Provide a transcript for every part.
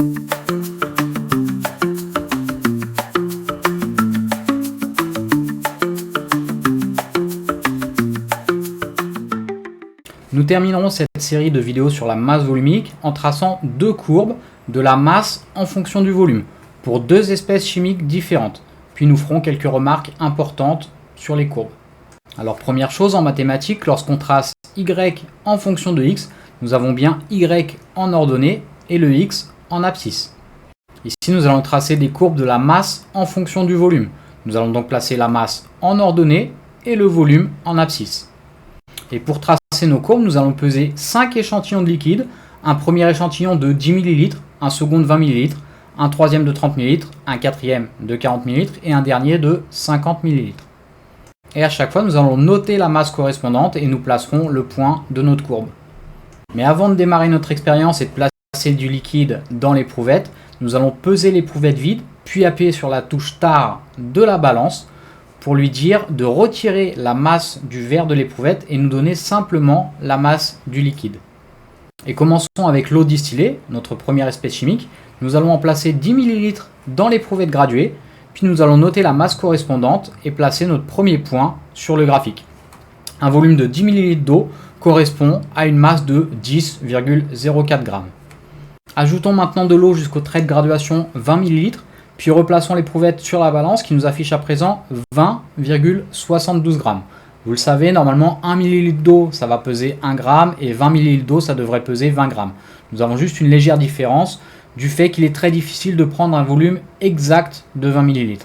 Nous terminerons cette série de vidéos sur la masse volumique en traçant deux courbes de la masse en fonction du volume pour deux espèces chimiques différentes. Puis nous ferons quelques remarques importantes sur les courbes. Alors première chose en mathématiques, lorsqu'on trace y en fonction de x, nous avons bien y en ordonnée et le x en abscisse. Ici nous allons tracer des courbes de la masse en fonction du volume. Nous allons donc placer la masse en ordonnée et le volume en abscisse. Et pour tracer nos courbes, nous allons peser 5 échantillons de liquide, un premier échantillon de 10 ml, un second de 20 ml, un troisième de 30 ml, un quatrième de 40 ml et un dernier de 50 ml. Et à chaque fois, nous allons noter la masse correspondante et nous placerons le point de notre courbe. Mais avant de démarrer notre expérience et de placer du liquide dans l'éprouvette, nous allons peser l'éprouvette vide, puis appuyer sur la touche TAR de la balance pour lui dire de retirer la masse du verre de l'éprouvette et nous donner simplement la masse du liquide. Et commençons avec l'eau distillée, notre première espèce chimique. Nous allons en placer 10 ml dans l'éprouvette graduée, puis nous allons noter la masse correspondante et placer notre premier point sur le graphique. Un volume de 10 ml d'eau correspond à une masse de 10,04 g. Ajoutons maintenant de l'eau jusqu'au trait de graduation 20 ml, puis replaçons l'éprouvette sur la balance qui nous affiche à présent 20,72 g. Vous le savez, normalement 1 ml d'eau ça va peser 1 g et 20 ml d'eau ça devrait peser 20 g. Nous avons juste une légère différence du fait qu'il est très difficile de prendre un volume exact de 20 ml.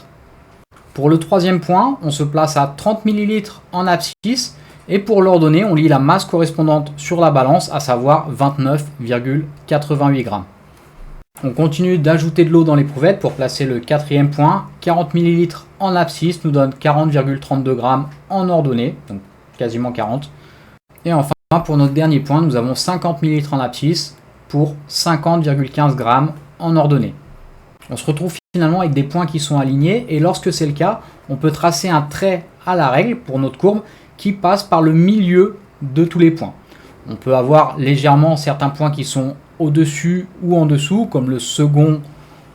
Pour le troisième point, on se place à 30 ml en abscisse et pour l'ordonnée, on lit la masse correspondante sur la balance, à savoir 29,88 g. On continue d'ajouter de l'eau dans l'éprouvette pour placer le quatrième point. 40 ml en abscisse nous donne 40,32 g en ordonnée, donc quasiment 40. Et enfin, pour notre dernier point, nous avons 50 ml en abscisse pour 50,15 g en ordonnée. On se retrouve finalement avec des points qui sont alignés et lorsque c'est le cas, on peut tracer un trait à la règle pour notre courbe qui passe par le milieu de tous les points. On peut avoir légèrement certains points qui sont au-dessus ou en dessous, comme le second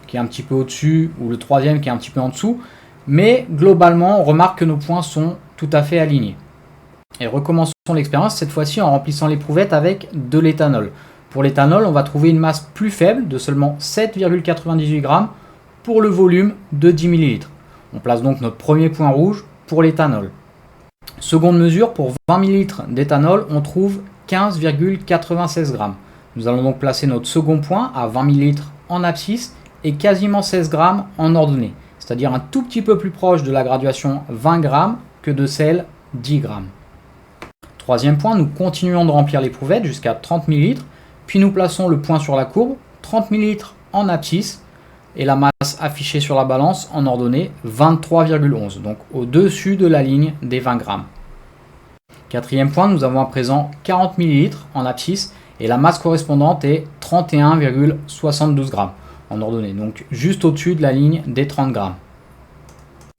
qui est un petit peu au-dessus ou le troisième qui est un petit peu en dessous, mais globalement on remarque que nos points sont tout à fait alignés. Et recommençons l'expérience cette fois-ci en remplissant l'éprouvette avec de l'éthanol. Pour l'éthanol, on va trouver une masse plus faible de seulement 7,98 g pour le volume de 10 ml. On place donc notre premier point rouge pour l'éthanol. Seconde mesure, pour 20 ml d'éthanol, on trouve 15,96 g. Nous allons donc placer notre second point à 20 ml en abscisse et quasiment 16 g en ordonnée, c'est-à-dire un tout petit peu plus proche de la graduation 20 g que de celle 10 g. Troisième point, nous continuons de remplir l'éprouvette jusqu'à 30 ml, puis nous plaçons le point sur la courbe, 30 ml en abscisse et la masse affichée sur la balance en ordonnée 23,11, donc au-dessus de la ligne des 20 g. Quatrième point, nous avons à présent 40 ml en abscisse et la masse correspondante est 31,72 g en ordonnée, donc juste au-dessus de la ligne des 30 g.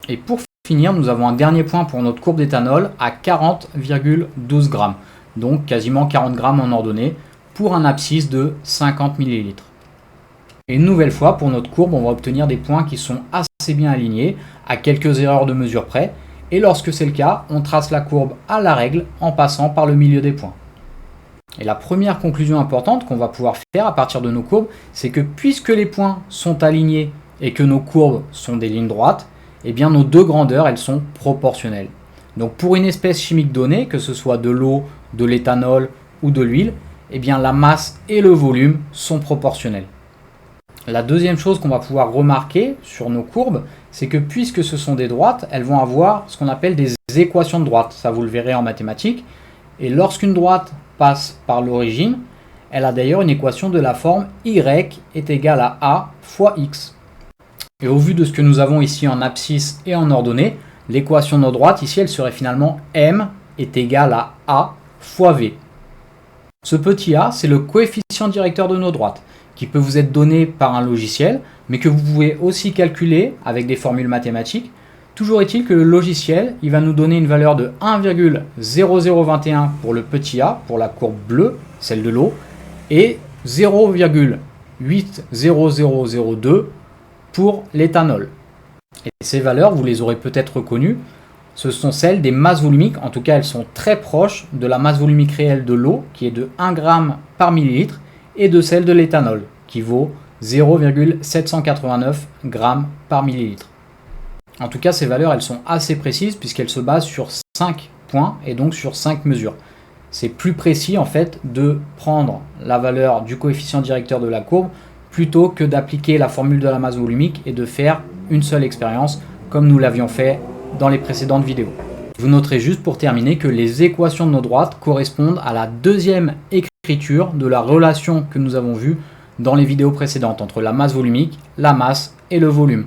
Et pour finir, nous avons un dernier point pour notre courbe d'éthanol à 40,12 g, donc quasiment 40 g en ordonnée pour un abscisse de 50 ml. Et une nouvelle fois, pour notre courbe, on va obtenir des points qui sont assez bien alignés, à quelques erreurs de mesure près, et lorsque c'est le cas, on trace la courbe à la règle en passant par le milieu des points. Et la première conclusion importante qu'on va pouvoir faire à partir de nos courbes, c'est que puisque les points sont alignés et que nos courbes sont des lignes droites, eh bien nos deux grandeurs elles sont proportionnelles. Donc pour une espèce chimique donnée, que ce soit de l'eau, de l'éthanol ou de l'huile, eh bien la masse et le volume sont proportionnels. La deuxième chose qu'on va pouvoir remarquer sur nos courbes, c'est que puisque ce sont des droites, elles vont avoir ce qu'on appelle des équations de droite. Ça vous le verrez en mathématiques. Et lorsqu'une droite passe par l'origine, elle a d'ailleurs une équation de la forme y est égal à a fois x. Et au vu de ce que nous avons ici en abscisse et en ordonnée, l'équation de nos droites, ici, elle serait finalement m est égal à a fois v. Ce petit a, c'est le coefficient directeur de nos droites, qui peut vous être donné par un logiciel, mais que vous pouvez aussi calculer avec des formules mathématiques. Toujours est-il que le logiciel, il va nous donner une valeur de 1,0021 pour le petit a, pour la courbe bleue, celle de l'eau, et 0,00 8,0002 pour l'éthanol. Et ces valeurs, vous les aurez peut-être reconnues, ce sont celles des masses volumiques, en tout cas elles sont très proches de la masse volumique réelle de l'eau qui est de 1 g par millilitre et de celle de l'éthanol qui vaut 0,789 g par millilitre. En tout cas ces valeurs elles sont assez précises puisqu'elles se basent sur 5 points et donc sur 5 mesures. C'est plus précis en fait de prendre la valeur du coefficient directeur de la courbe plutôt que d'appliquer la formule de la masse volumique et de faire une seule expérience comme nous l'avions fait dans les précédentes vidéos. Vous noterez juste pour terminer que les équations de nos droites correspondent à la deuxième écriture de la relation que nous avons vue dans les vidéos précédentes entre la masse volumique, la masse et le volume.